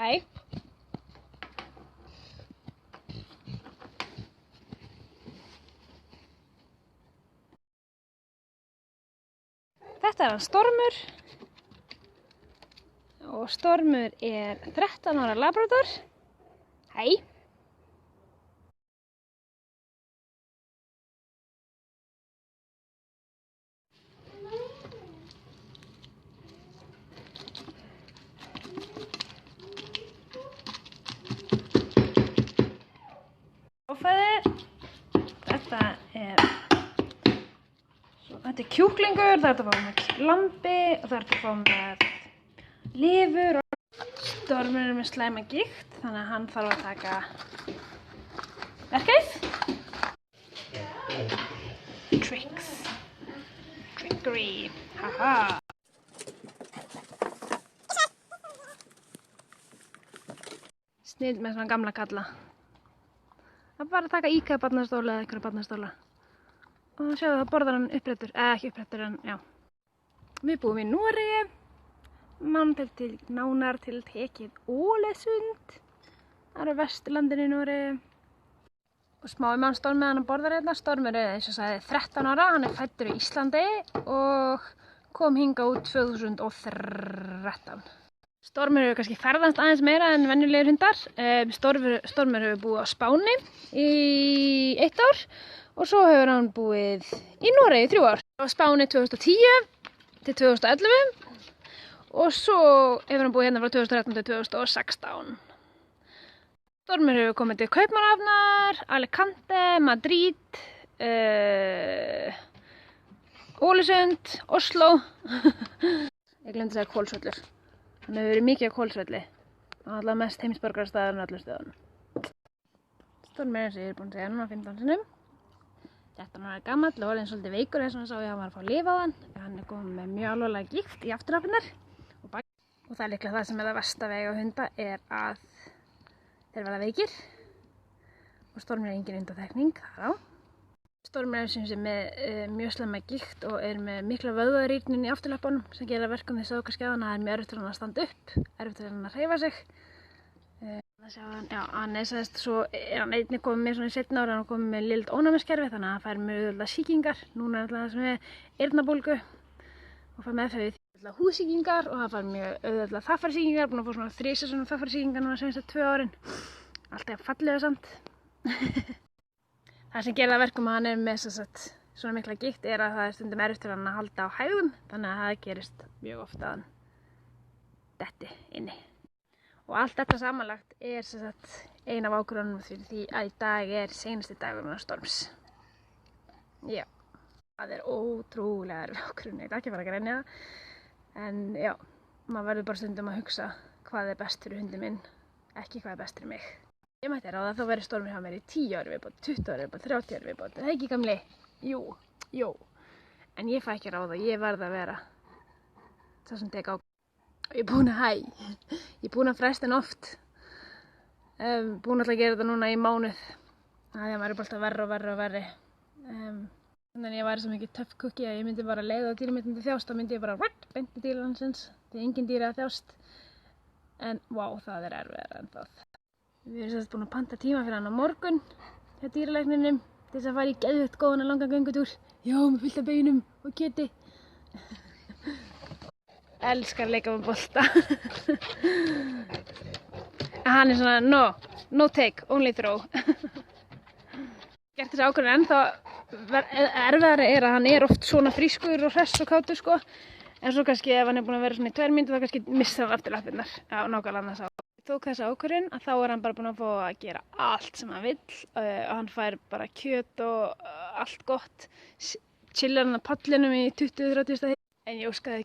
Hæ. Þetta hann Stormur. Og Stormur 13 ára labrador. Hæ. Þetta kjúklingur, það að fá með lambi og það að fá með lifur og Stormur með slæma gigt, þannig að hann þarf að taka verkið. Trickery, haha. Snill með svona gamla kalla. Það er bara að taka IKEA barnastóla eða einhverja barnastóla. Og sjáu það borðar hann uppréttur, ekki uppréttur en já. Við búum í Noregi, nánar tiltekið Ålesund. Það eru Vesturlandinu í Noregi. Og smái mann Stormur hann borðar hérna. Stormur eins og sagði 13 ára, hann fæddur í Íslandi og kom hingað út 2013. Stormur hefur kannski ferðast aðeins meira en venjulegir hundar. Stormur hefur búið á Spáni í 1 ár. Og svo hefur hann búið í Noregi í 3 ár. Á Spáni 2010 til 2011 og svo hefur hann búið hérna frá 2013 til 2016. Stormur hefur komið til Kaupmannahafnar, Alicante, Madrid, Ålesund, Oslo. Ég glemdi að segja Hvolsvöllur. Hann hefur verið mikið á Hvolsvelli. Það er alltaf mest heimsborgarstaður en öllum stöðunum. Stormur eins og ég búin að segja núna 15 sinnum. 13 ára gamall og orðinn svolítið veikur þess vegna sá ég að hann var að fá lyf á hann. Hann komið með mjög alvarlega gigt í afturlappirnar og það er líklega það sem það versta við eiga hunda að þeir verða veikir og Stormur engin undantekning þar á. Stormur sem sé með mjög slæma gigt og með mikla vöðvarýrnun í afturlappunum sem gera verkum þess að það er mjög erfitt fyrir hann að standa upp, erfitt fyrir hann að hreyfa sig. Hann svo hann einnig komið með svona í seinna ára, hann komið með lillt ónæmiskerfi þannig að hann fær mjög auðvitað sýkingar. Núna er alltaf það sem er eyrnabólgu og fær meðferð við húðsýkingar og hann fær mjög auðvitað þaffarsýkingar, búinn að fá svona 3 svona þaffarsýkingar núna seinustu 2 árin. Alltaf fallega samt. Það sem gerir það verkum að hann er með svona mikla gigt að það er stundum erfitt fyrir hann að halda á hægðum þannig að það gerist mjög ofta að hann detti inni. Og allt þetta samanlagt ein af ákvörðunum fyrir því að í dag er seinasti dagur með Storms. Já, það er ótrúlega erfið ákvörðun, ég ætla ekki að fara að grenja það. En já, maður verður bara stundum að hugsa hvað er best fyrir hundinn minn, ekki hvað er best fyrir mig. Ég mætti ráða að þá verður Stormur hjá mér í 10 ári viðbót, 20 ári viðbót, 30 ári viðbót. Það er ekki gamli? Jú. En ég fæ ekki ráða, ég verð að vera það sem tek ákvörðun. Ég er búin að fresta henni oft. Búin alltaf að gera þetta núna í mánuð. Það er alltaf verri og verri. Þannig að ég væri svo mikið töff kukki að ég myndi bara leiða á dýrið mitt myndi þjást. Þá myndi ég bara beint í dýrið hansins. Það er engin dýri að þjást. En vá, það er erfiðara en það. Við erum búin að panta tíma fyrir hann á morgun hjá dýralækninum til þess að fara í geðveikt góðan og langan göngutúr. Já, með fullt af beinum og kjöti. Elskar að leika með bolta. Hann er svona no take, only throw. Gert þessi ákvörðun ennþá erfiðara að hann er oft svona frískur og hress og kátur sko. En svo kannski ef hann er búin að vera svona í 2 mínútur þá kannski missa hann afturlappirnar. Já, nákvæmlega þess að. Ég tók þessa ákvörðun að þá er hann bara búin að fá að gera allt sem hann vill. Og hann fær bara kjöt og allt gott. Chillar hann á pallinum í 20-30 stað. En ég óskaði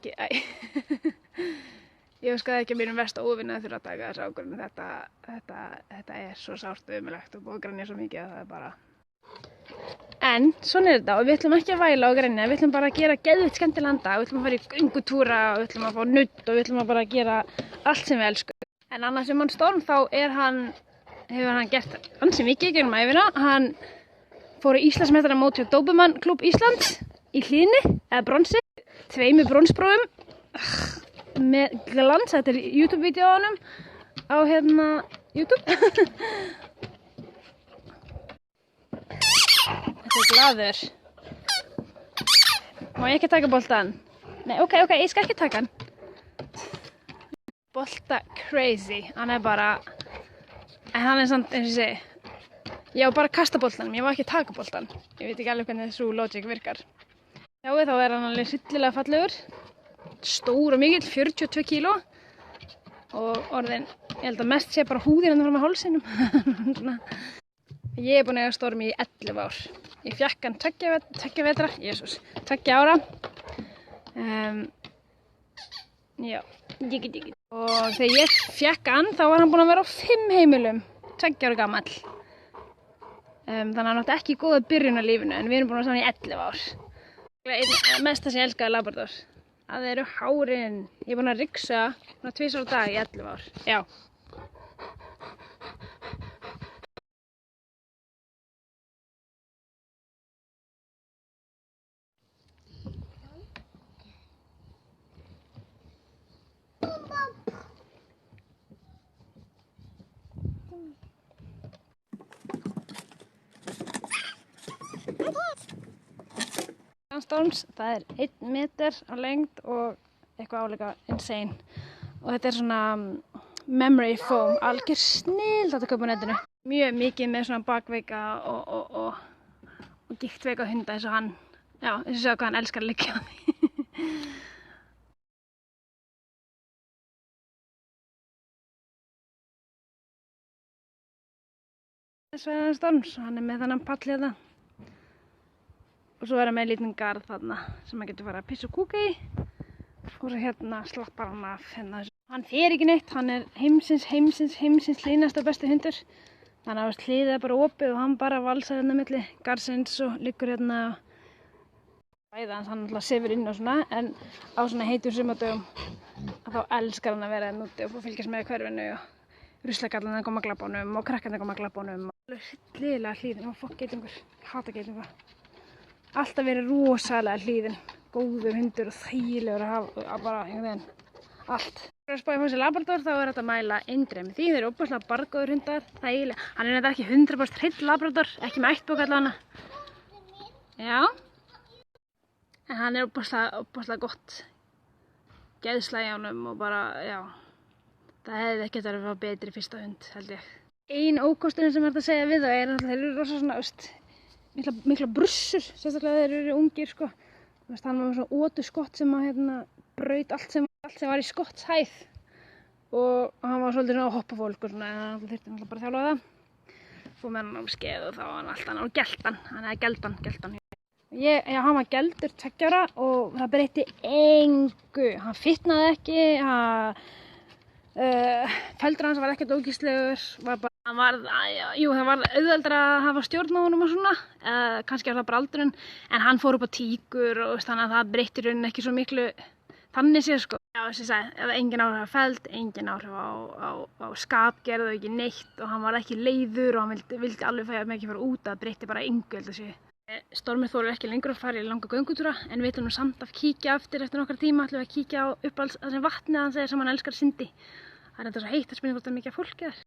ekki að mínum versta óvinna að þurfa að taka þessu ákvörðun. Þetta er svo sárt og ömurlegt og búið að grenja svo mikið að það er bara... En svona er þetta og við ætlum ekki að væla og grenja. Við ætlum bara að gera geðveikt skemmtilegan dag. Við ætlum að fara í göngutúra og við ætlum að fá nudd og við ætlum að bara gera allt sem við elskum. En annars hann Storm þá hefur hann gert ansi mikið gegnum ævina. Hann fór í Íslandsmeistaramót hjá Dobermann Klúbb Íslands í hlýðni eða bronsi. 2 bronsbrófum með glans, þetta er YouTube-vídeó á honum á YouTube. Þetta er glaður. Má ég ekki taka boltan? Nei, ok, ég skal ekki taka hann. Bolta crazy, hann er bara, en hann er samt, eins og ég segi, ég var bara að kasta boltanum, ég var ekki að taka boltan. Ég veit ekki alveg hvernig þessu logic virkar. Sjáu, þá er hann alveg hryllilega fallegur, stór og mikill, 42 kíló og orðin, ég held að mest sé bara húðin hann fram á hálsinum. Ég er búin að eiga Storm í 11 ár. Ég fékk hann 2 vetra, 2 ára. Já, digi. Og þegar ég fékk hann, þá var hann búinn að vera á 5 heimilum, 2 ára gamall. Þannig að hann átti ekki góða byrjun á lífinu, en við erum búin að vera saman í 11 ár. Mest það sem ég elskaði Labrador. Það eru hárin. Ég er búinn að ryksuga 2 á dag í 11 ár. Já. Storms, það er 1 meter á lengd og eitthvað áleika insane. Og þetta er svona memory foam, algjör snilld að kaupa á netinu. Mjög mikið með svona bakveika og giktveika hunda eins og hann. Já, eins og sjá hvað hann elskar að liggja á því. Þessu er Storms, hann er með þannig pall hérna. Og svo er hann með lítinn garð þarna sem hann getur farið að pissa og kúka í. Og svo hérna slappar hann af hérna. Hann fer ekki neitt, hann er heimsins hlýnasta besti hundur. Þannig að hliðið er bara opið og hann bara valsar hérna milli garðsins og liggur hérna bæða hans, hann alltaf sefur inn og svona, en á svona heitum sumardögum þá elskar hann að vera hérna úti og fylgjast með hverfinu og ruslagallarnir koma að glabba honum og krakkarnir koma að glabba honum. Alveg hryllilega hlýðin og fokk geitungur, ég hata geitunga. Alltaf verið rosalega hlýðin, góður hundur og þægilegur að hafa bara einhvern veginn, allt. Þegar ég spáði fór sér Labrador þá er þetta að mæla eindreið með því, þeir eru óbúslega barngóður hundar, þægilega. Hann er þetta ekki 100% hreill Labrador, ekki með ættbók allavega. Já, en hann er óbúslega gott geðsla í honum og bara, já, það hefði ekkert verið að fá betri fyrsta hund, held ég. Ein ókosturinn sem er að segja við það er að þeir eru rosa svona, mikla brussur, sérstaklega þeir eru ungir, sko. Hann var með svona ótuskott sem að braut allt sem var í skottshæð og hann var svolítið svona hoppafólk og svona, en hann þurfti náttúrulega bara að þjálfa það. Fór með hann á skeið og þá var hann alltaf, hann var geltan, hann hefði geltan. Hann var geldur 2 ára og það breytti engu, hann fitnaði ekki, feldur hans var ekkert ógeðslegur, það var auðveldara að hafa stjórn á honum og svona, kannski var það bara aldurinn, en hann fór upp á tíkur og þannig að það breytti rauninni ekki svo miklu þannig séð, sko. Já, þess að segja, engin áhrif á feld, engin áhrif á skapgerð og ekki neitt og hann var ekki leiður og hann vildi alveg ekki fara út, það breytti bara engu, held að sé. Stormur þolir ekki lengur að fara í langa göngutúra, en við ætlum nú samt að kíkja eftir nokkra tíma, ætlum við að kíkja á uppáhalds þessum vatnið hans sem hann elskar syndi. Það er þetta svo heitt að spynja hvort það er mikið af fólki þar.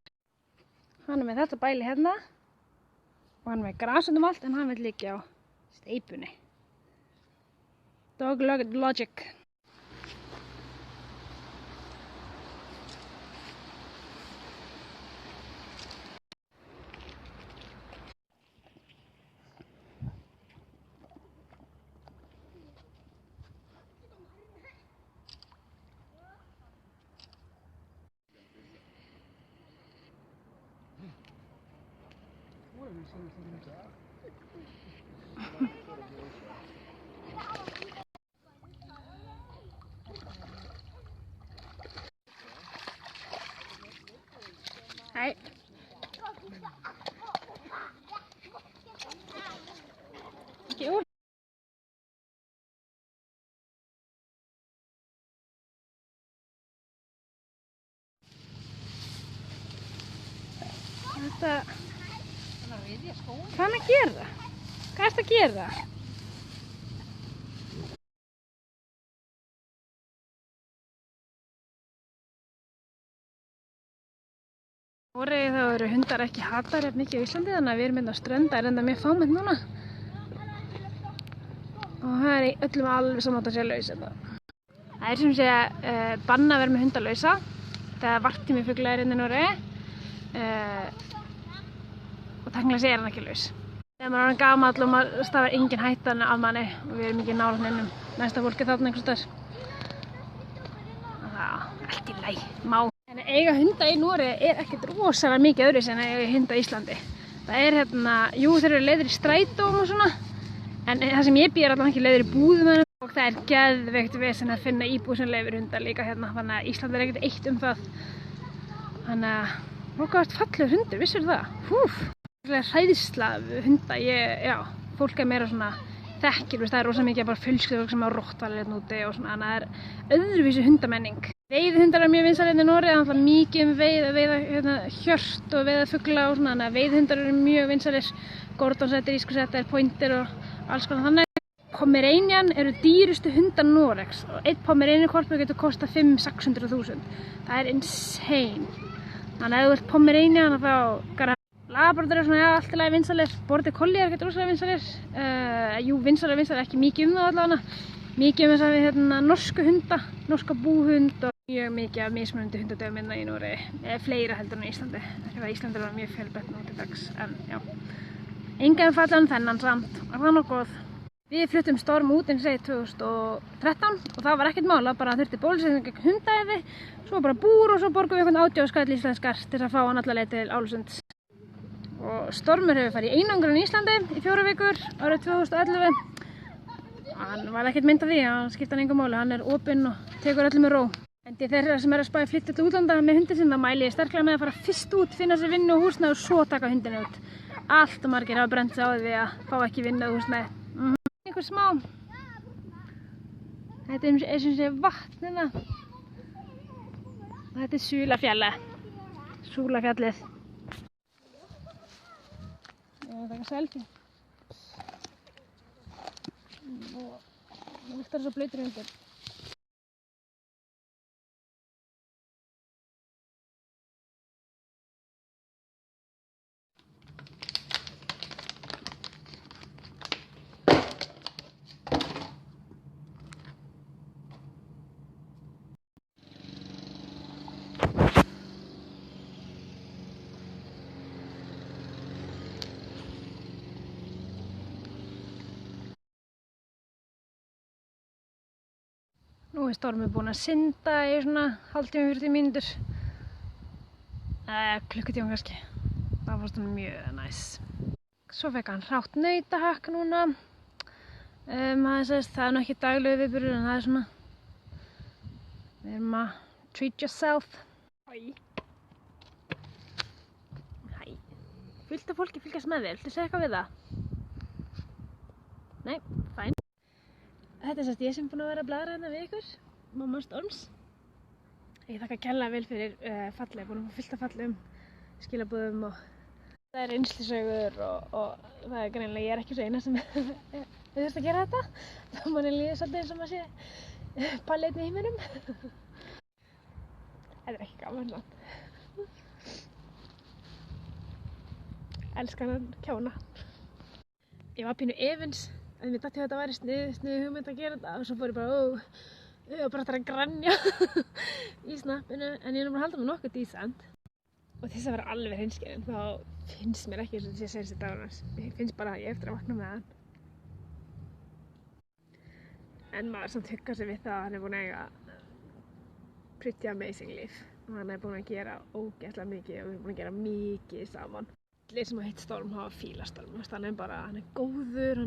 Hann er með þetta bæli hérna og hann er með grasund allt, en hann vil liggja á steypunni. Dog logic. Hei. Ekki úr. Þetta... Hvað er hann að gera? Hvað ertu að gera? Noregi þá eru hundar ekki hatar jafn mikið á Íslandi, þannig að við erum hérna á strönd, það er enda mjög fámennt núna. Og það er í öllum alveg saman að sé laus þetta. Það er sem sé banna að vera með hunda lausa. Það er varptími fugla hérna í Noregi. Og tæknilega sé hann ekki laus. Þegar maður er orðinn gamall og maður stafar engin hættan af manni og við erum ekki nálægt neinum. Næsta fólk er þarna einhvers staðar. Allt í lagi, má. En að eiga hunda í Noregi er ekkert rosalega mikið öðruvísi en að eiga hunda í Íslandi. Það er hérna, jú þeir eru leiðir í strætóm og svona, en það sem ég bý er allavega ekki leiðir í búðum hérna. Og það er geðveikt vesen að finna íbúð sem leyfir hundar líka hérna, þannig að Ísland er ekkert eitt það. Þannig að, hvað fallegur hundur, vissir það? Húf! Hræðsla hunda, fólk er meira svona þekkir, það er rosa mikið bara fjölskyldur sem á rottvælir hérna úti og svona, þannig að það er öðruvísi hundamenning. Veiðhundar er mjög vinsælir hérna í Noregi, það er mikið veiða hérna, hjört og veiða fugla og svona, þannig að veiðhundar eru mjög vinsælir, gordonsettir, ískusettir, pointer og alls konar þannig. Pomeranian eru dýrustu hundar Noregs og einn Pomeranian-hvolpur getur kostað 500–600.000. Það er insane. Þannig að ef þú ert Pomeranian þá Labrador er svona, allt í lagi vinsælir, Border Collie er ekkert rosalega vinsælir. Jú, vinsælir, ekki mikið það allavega. Mikið þess að við norsku hunda, norska búhund og mjög mikið af mismunandi hundadöfum hérna í Noregi. Fleira heldur en í Íslandi. Ekki það Íslandi er mjög fjölbreytt nú til dags, en já. Engan fallegan þennan samt, var það nokkuð. Við fluttum Storm út eins og 2013 og það var ekkert mála, bara þurfti bólusetning gegn hundaæði, svo bara búr og svo borgum við einhvern 80 skall íslenskar til að fá hann alla leið til Álusunds. Og Stormur hefur farið í einangrun í Íslandi í 4 vikur árið 2011. Hann var ekkert mynd af því, hann skipti hann engu máli, hann er opinn og tekur öllum með ró. En þeirra sem er að spá í flytja til útlanda með hundin sinn, þá mæli ég sterklega með að fara fyrst út, finna sér vinnu og húsnæði og svo taka hundinu út. Allt og margir hafa brennt sig á því að fá ekki vinnu og húsnæði. Einhver smá. Þetta er sem sé vatn hérna. Og þetta er Sulafjallið. Súlafjallið. Ég er að taka selfie. Og það luktar svo blautur undir. Nú er Stormur búinn að synda í svona hálftíma 40 mínútur. Klukkutíma kannski. Það fannst hann mjög næs. Svo fekk hann hrátt nautahakk núna. Það er nú ekki daglegu viðburður en það er svona. Við erum að treat yourself. Hæ. Hæ. Fullt af fólki fylgjast með þér. Viltu segja eitthvað við það? Nei, fæn. Þetta er sérst ég sem búin að vera að bladra hérna við ykkur, mamma Storms. Ég þakka kærlega vel fyrir fallið, búin að fá fullt af fallegum skilabúðum og það er reynslusögur og það er greinilega, ég er ekki svo eina sem þurft að gera þetta. Þá manni líður svolítið eins og maður sé pallið í heiminum. Þetta er ekki gaman samt. Elskar hann kjána. Ég var pínu efins. En mér datt ég að þetta væri sniðug hugmynd að gera þetta og svo fór ég bara bara að grænja í snappinu en ég er nú bara að halda mig nokkuð dísent. Og til þess að vera alveg hreinskilin þá finnst mér ekki eins og þessi seinasti dagur hans. Ég finnst bara að ég eftir að vakna með hann. En maður samt huggar sig við það að hann er búinn að eiga pretty amazing líf. Og hann er búinn að gera ógeðslega mikið og við erum búin að gera mikið saman. Allir sem hafa hitt Storm hafa fílað Storm. Hann er góður,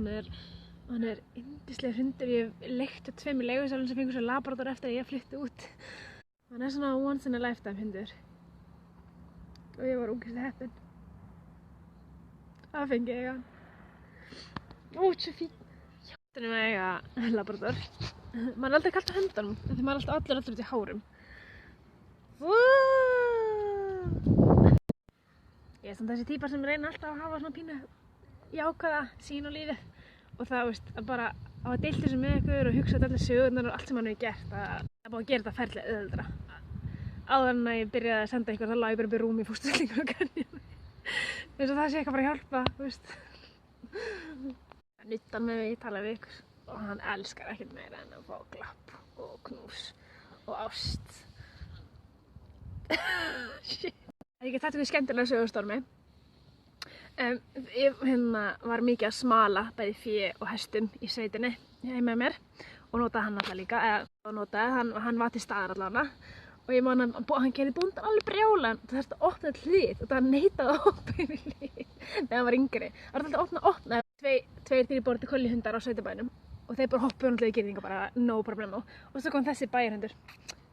hann er yndislegur hundur. Ég hef leigt á 2 leigusalum sem fengur svo Labrador eftir að ég flytti út. Hann er svona once in a lifetime hundur. Og ég var ógeðslega heppin að fengi eiga hann. Svo fín. Þannig að eiga Labrador. Maður er aldrei kalt á höndunum, því maður er alltaf allur út í hárum. Ég er samt þessi típa sem reyna alltaf að hafa svona pínu jákvæða sýn á lífið. Og það, að bara á að deilta þessu með ykkur og hugsa allir sögurnar og allt sem hann hefur gert. Það er búið að gera þetta ferðilega auðveldara. áður en að ég byrjaði að senda eitthvað, þá lá ég bara upp í rúmi í fóstureyðingu og grenjaði. Þess að það sé eitthvað bara að hjálpa, þú veist. Nuddan með mig, tala við ykkur og hann elskar ekkert meira en að fá klapp og knús og ást. Shit. Ég get þetta skemmtilega sögustormi. Ég var mikið að smala bæði fé og hestum í sveitinni heima með mér og notaði hann alltaf líka, hann var til staðar allavega og ég man að hann gerði bóndan alveg brjálan og það þurfti að opna hlið og það neitaði að opna yfir hlið þegar hann var yngri. Það var alltaf að opna tveir dýrborti kollihundar á sveitabænum og þeir bara hoppuðu náttúrulega í girðinga bara no problemo og svo kom þessi bæjarhundur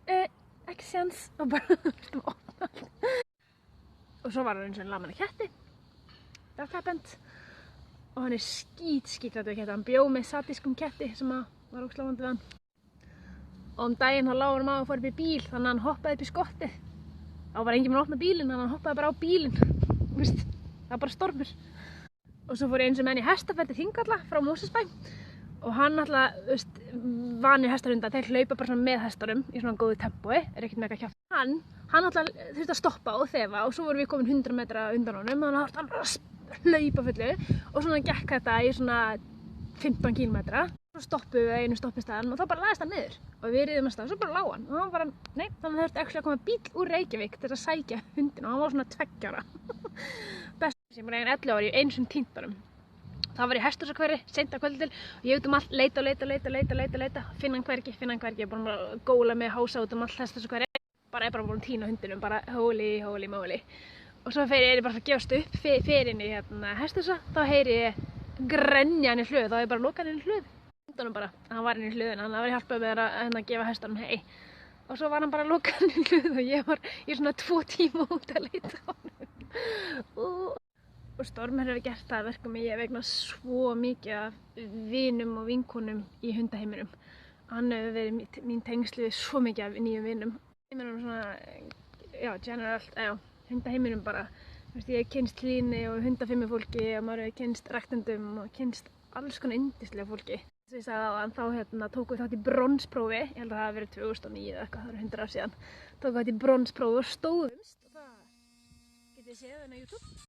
ekki séns og bara opna og svo var hann eins og laman að ketti. That happened. Og hann skítrættur ketti. Hann bjó með sadískum ketti sem var ógeðslega vond við hann. Og daginn þá lá hann og fór upp í bíl þannig að hann hoppaði upp í skottið. Þá var enginn að opna bílinn þannig að hann hoppaði bara á bílinn. Það var bara stormur. Og svo fór ég eins og með hann í hestaferð til Þingvalla frá Mosfellsbæ. Og hann alltaf, vanir hestarhundar, þeir hlaupa bara svona með hestarum í svona góðu tempói, ekkert með eitthvað kjátt. Hann alltaf þurfti að stoppa og þefa og svo vorum við komin 100 metra undan honum og hann var hlaupa fullu og svona gekk þetta í svona 15 kílómetra. Svo stoppuðu við einu stoppistæðan og þá bara lagðist hann niður og við riðum að stað og svo bara lá hann og hann bara, nei, þannig þurfti ekki að koma bíll úr Reykjavík til að sækja hundinn og hann var svona 2 ára. Best sem bara 11 ára í einu sem týndunum. Það var í Hesthúsahverfi, seint að kvöldi til og ég út allt, leita, finna hann hvergi, ég er búin að góla með hása út allt Hesthúsahverfi. Ég bara búin að týna hundinum, bara holy moly. Og svo er ég bara að gefast upp fyrir inn í Hesthúsa, þá heyri ég grenja hann í hlöð, þá ég bara loka hann inn í hlöð. Hundunum bara, hann var inn í hlöðin, hann var hjálpað með að gefa hestunum hey. Og svo var hann bara að loka hann inn í hlöð og ég var í svona 2 tíma út að leita á honum. Og Stormur hefur gert það verkum að ég hef eignast svo mikið af vinum og vinkonum í hundaheiminum. Hann hefur verið mín tengslu við svo mikið af nýjum vinum. Heiminum svona, generált, hundaheiminum bara. Ég hef kynst hlýni og hundafimmufólki og maður hefur kynst ræktendum og kynst alls konar yndislega fólki. Þess að ég sagði áðan, þá tókum við þátt í bronsprófi, ég held að það hafi verið 2009 eða eitthvað, það eru 100 ár síðan. Tókum við þátt í bronsprófi og stóðumst og það getið séð á YouTube.